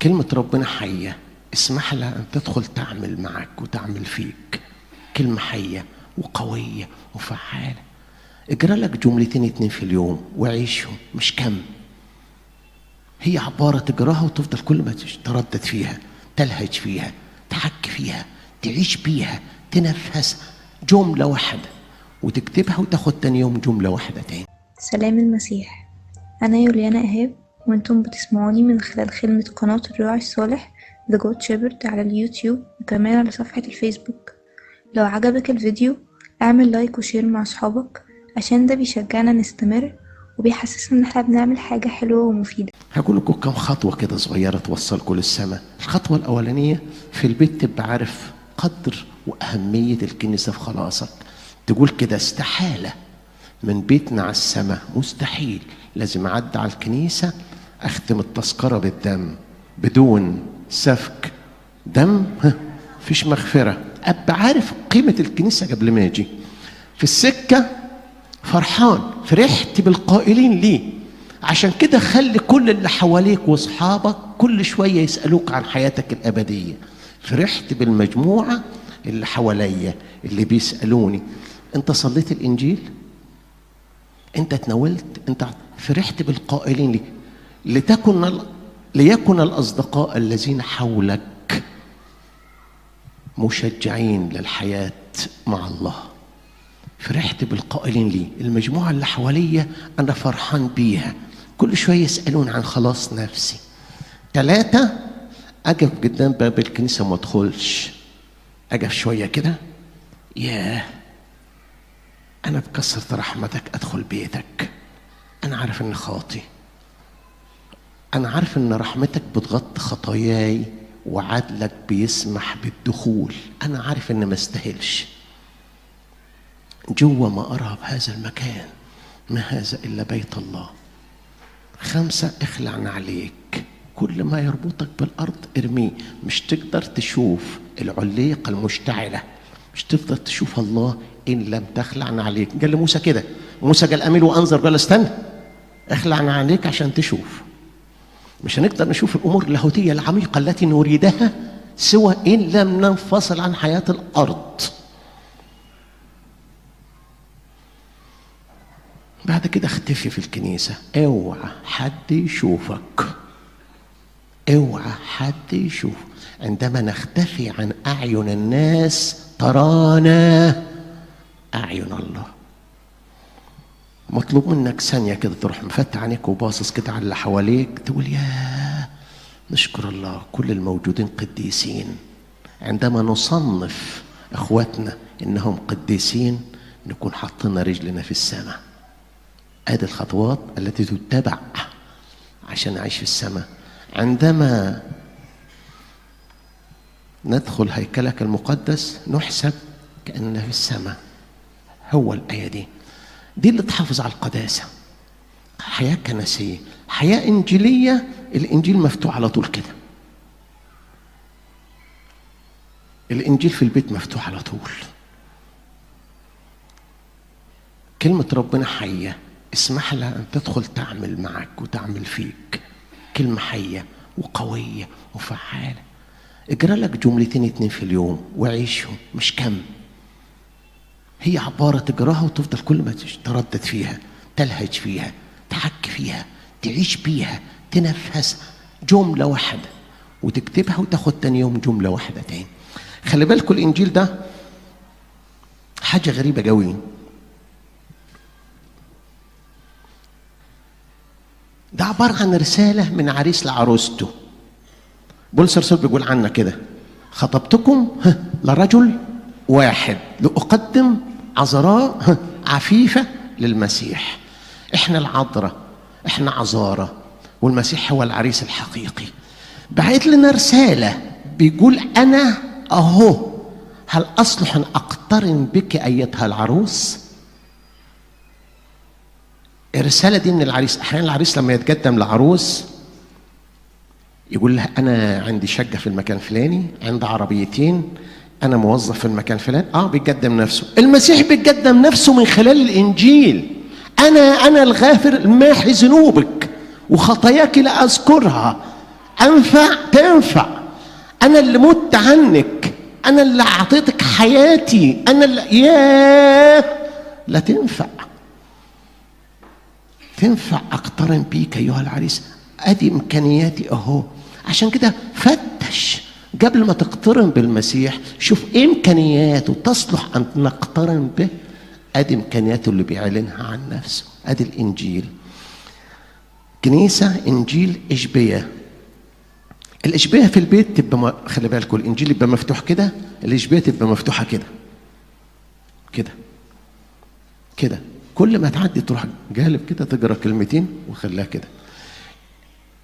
كلمة ربنا حية، اسمح لها أن تدخل تعمل معك وتعمل فيك. كلمة حية وقوية وفعالة. اجرى لك جملتين 2 في اليوم وعيشهم، مش كم. هي عبارة تجراها وتفضل كل ما تردد فيها، تلهج فيها، تحكي فيها، تعيش بيها، تنفسها. جملة واحدة وتكتبها وتاخد تاني يوم جملة واحدة تاني. سلام المسيح. أنا يوليانا إيهاب، وأنتم بتسمعوني من خلال خدمة قناة الراعي الصالح The Good Shepherd على اليوتيوب وكمان على صفحة الفيسبوك. لو عجبك الفيديو اعمل لايك وشير مع أصحابك، عشان ده بيشجعنا نستمر وبيحسسنا إن احنا بنعمل حاجة حلوة ومفيدة. هقول لكم كم خطوة كده صغيرة توصلكم للسماء. الخطوة الأولانية في البيت تبقى عارف قدر وأهمية الكنيسة في خلاصك. تقول كده استحالة من بيتنا على السماء، مستحيل. لازم أعدي على الكنيسة أختم التذكرة بالدم. بدون سفك دم فيش مغفرة. أبقى عارف قيمة الكنيسة قبل ما أجي في السكة. فرحان، فرحت بالقائلين ليه. عشان كده خلي كل اللي حواليك واصحابك كل شوية يسألوك عن حياتك الأبدية. فرحت بالمجموعة اللي حواليا اللي بيسألوني انت صليت الإنجيل؟ انت تناولت؟ انت فرحت بالقائلين ليه. ليكن الأصدقاء الذين حولك مشجعين للحياة مع الله. فرحت بالقائلين لي. المجموعة اللي حواليا أنا فرحان بيها، كل شوية يسألون عن خلاص نفسي. 3 أقف قدام باب الكنيسة وما أدخلش. أقف شوية كده، ياه أنا بكثرة رحمتك أدخل بيتك. أنا عارف إني خاطي، أنا عارف إن رحمتك بتغطي خطاياي وعدلك بيسمح بالدخول. أنا عارف إني ما استاهلش. جوا ما أرى بهذا المكان، ما هذا إلا بيت الله. 5 اخلع عليك، كل ما يربطك بالأرض ارميه. مش تقدر تشوف العليقة المشتعلة، مش تقدر تشوف الله إن لم تخلع عليك. قال لموسى كده، موسى قال أميل وأنظر، قال استنى اخلع عليك عشان تشوف. مش هنقدر نشوف الأمور اللاهوتية العميقة التي نريدها سوى إن لم ننفصل عن حياة الأرض. بعد كده اختفي في الكنيسة. اوعى حد يشوفك، اوعى حد يشوف. عندما نختفي عن أعين الناس ترانا أعين الله. مطلوب منك ثانية كده تروح مفتح عينيك وباصص كده على اللي حواليك، تقول يا نشكر الله كل الموجودين قديسين. عندما نصنف اخواتنا انهم قديسين نكون حطينا رجلنا في السماء. هذه الخطوات التي تتبع عشان نعيش في السماء. عندما ندخل هيكلك المقدس نحسب كأننا في السماء. هو الآية دي اللي تحافظ على القداسة. حياة كنسية، حياة إنجيلية. الإنجيل مفتوح على طول كده. الإنجيل في البيت مفتوح على طول. كلمة ربنا حية، اسمح لها أن تدخل تعمل معك وتعمل فيك. كلمة حية وقوية وفعالة. اجرى لك جملتين 2 في اليوم وعيشهم، مش كم. هي عبارة تجراها وتفضل كل ما تردد فيها، تلهج فيها، تحكي فيها، تعيش بيها، تنفسها. جملة واحدة وتكتبها وتاخد تاني يوم جملة واحدة تاني. خلي بالكم الإنجيل ده حاجة غريبة قوي. ده عبارة عن رسالة من عريس لعروسته. بولس الرسول بيقول عنا كده: خطبتكم لرجل واحد لأقدم عذراء عفيفة للمسيح. احنا العذراء، احنا عذارى، والمسيح هو العريس الحقيقي. بعت لنا رسالة بيقول أنا أهو، هل أصلح أن أقترن بك أيتها العروس؟ الرسالة دي من العريس. أحيانا العريس لما يتقدم لعروس يقول لها أنا عندي شقة في المكان الفلاني، عندي عربيتين، أنا موظف في المكان الفلاني. بيقدم نفسه. المسيح بيقدم نفسه من خلال الإنجيل. أنا الغافر الماحي ذنوبك وخطاياك لا أذكرها. أنفع؟ تنفع. أنا اللي مت عنك، أنا اللي أعطيتك حياتي، أنا اللي لا تنفع. تنفع أقترن بيك أيها العريس، أدي إمكانياتي أهو. عشان كده فتش قبل ما تقترن بالمسيح، شوف إيه إمكانياته تصلح أن نقترن به. أدي إمكانياته اللي بيعلنها عن نفسه. أدي الإنجيل. كنيسة إنجيل إشبية. الإشبية في البيت تبقى خلي بالكم، الإنجيل يبقى مفتوح كده، الإشبية تبقى مفتوحة كده كده كده. كل ما تعدي تروح جالب كده تقرا كلمتين وخليها كده.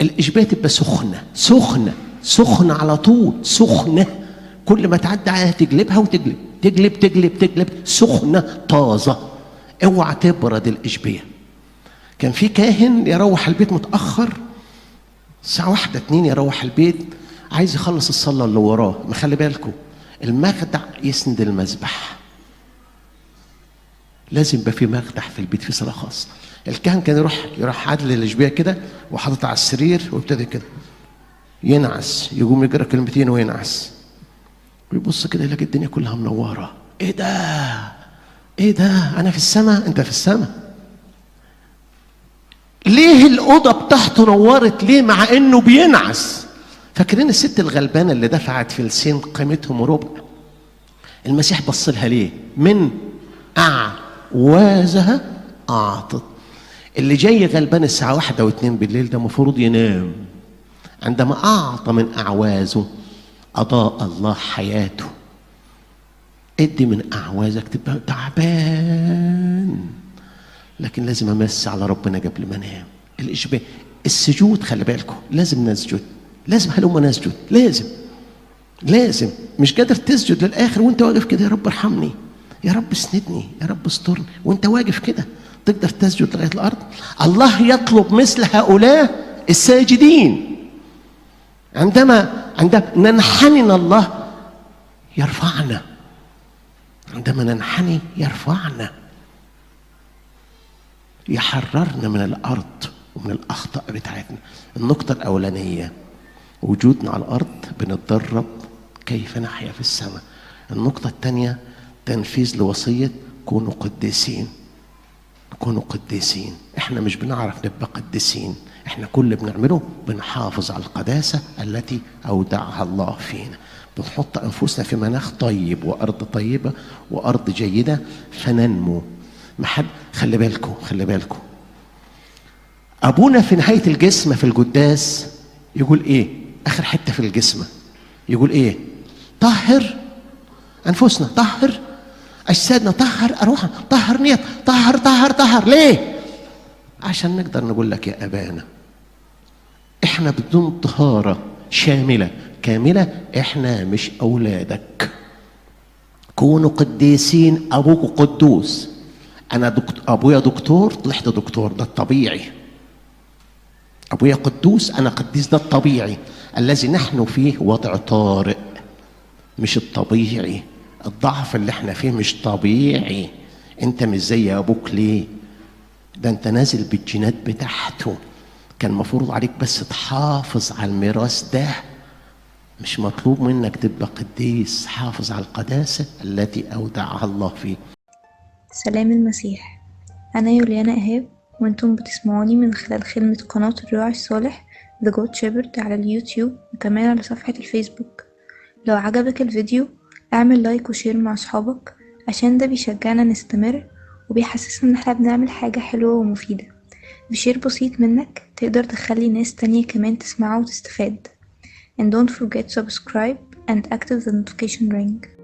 الإشبية تبقى سخنة سخنة سخنة على طول، سخنة. كل ما تعدي عليها تقلبها وتقلب، تقلب تقلب تقلب، سخنة طازة. اوعى تبرد الإشبية. كان في كاهن يروح البيت متأخر الساعة 1 2 يروح البيت عايز يخلص الصلاة اللي وراه. ما خلي بالكم المخدع يسند المذبح. لازم يبقى في مخدع في البيت في صلاة خاصة. الكاهن كان يروح عادل الإشبية كده وحاطط على السرير وابتدى كده ينعس، يقوم يقرا كلمتين وينعس ويبص كده يلاقي الدنيا كلها منورة. ايه ده؟ ايه ده؟ انا في السماء، انت في السماء. ليه الأوضة بتاعته نورت؟ ليه؟ مع انه بينعس. فاكرين الست الغلبانة اللي دفعت فلسين قيمتهم ربع؟ المسيح بص لها ليه؟ من أعوازها أعطت. اللي جاي غلبان الساعة 1 و2 بالليل ده مفروض ينام. عندما أعطى من أعوازه أضاء الله حياته. ادي من أعوازك تبقى تعبان، لكن لازم أمس على ربنا قبل ما أنام. الإشباه السجود، خلي بالكم لازم نسجد، لازم هلما نسجد، لازم مش قادر تسجد للآخر وانت واقف كده يا رب ارحمني، يا رب اسندني، يا رب استرني، وانت واقف كده تقدر تسجد لغاية الأرض. الله يطلب مثل هؤلاء الساجدين. عندما ننحني الله يرفعنا، عندما ننحني يرفعنا، يحررنا من الأرض ومن الأخطاء بتاعتنا. النقطة الأولانية وجودنا على الأرض بنتدرب كيف نحيا في السماء. النقطة الثانية تنفيذ لوصية كونوا قديسين. كونوا قديسين. احنا مش بنعرف نبقى قديسين، احنا كل اللي بنعمله بنحافظ على القداسة التي أودعها الله فينا. بنحط أنفسنا في مناخ طيب وأرض طيبة وأرض جيدة فننمو. خلي بالكم أبونا في نهاية الجسم في القداس يقول إيه؟ آخر حتة في الجسم يقول إيه؟ طهر أنفسنا، طهر أجسادنا، طهر أروحنا، طهر نية، طهر. ليه؟ عشان نقدر نقول لك يا أبانا إحنا بدون طهارة شاملة كاملة إحنا مش أولادك. كونوا قديسين أبوك قدوس. أنا أبويا دكتور طلعت دكتور، ده الطبيعي. أبويا قدوس أنا قديس، ده الطبيعي. الذي نحن فيه وضع طارئ مش الطبيعي. الضعف اللي احنا فيه مش طبيعي. انت مش زي ابوك ليه؟ ده انت نازل بالجينات بتاعته. كان مفروض عليك بس تحافظ على الميراث ده، مش مطلوب منك تبقى قديس. حافظ على القداسة التي أودعها الله فيه. سلام المسيح. أنا يوليانا إيهاب، وأنتم بتسمعوني من خلال خدمة قناة الراعي الصالح The Good Shepherd على اليوتيوب وكمان على صفحة الفيسبوك. لو عجبك الفيديو اعمل لايك وشير مع أصحابك، عشان ده بيشجعنا نستمر وبيحسسنا إن احنا بنعمل حاجة حلوة ومفيدة. بشير بسيط منك تقدر تخلي ناس تانية كمان تسمعه وتستفاد. And don't forget subscribe and active the notification ring.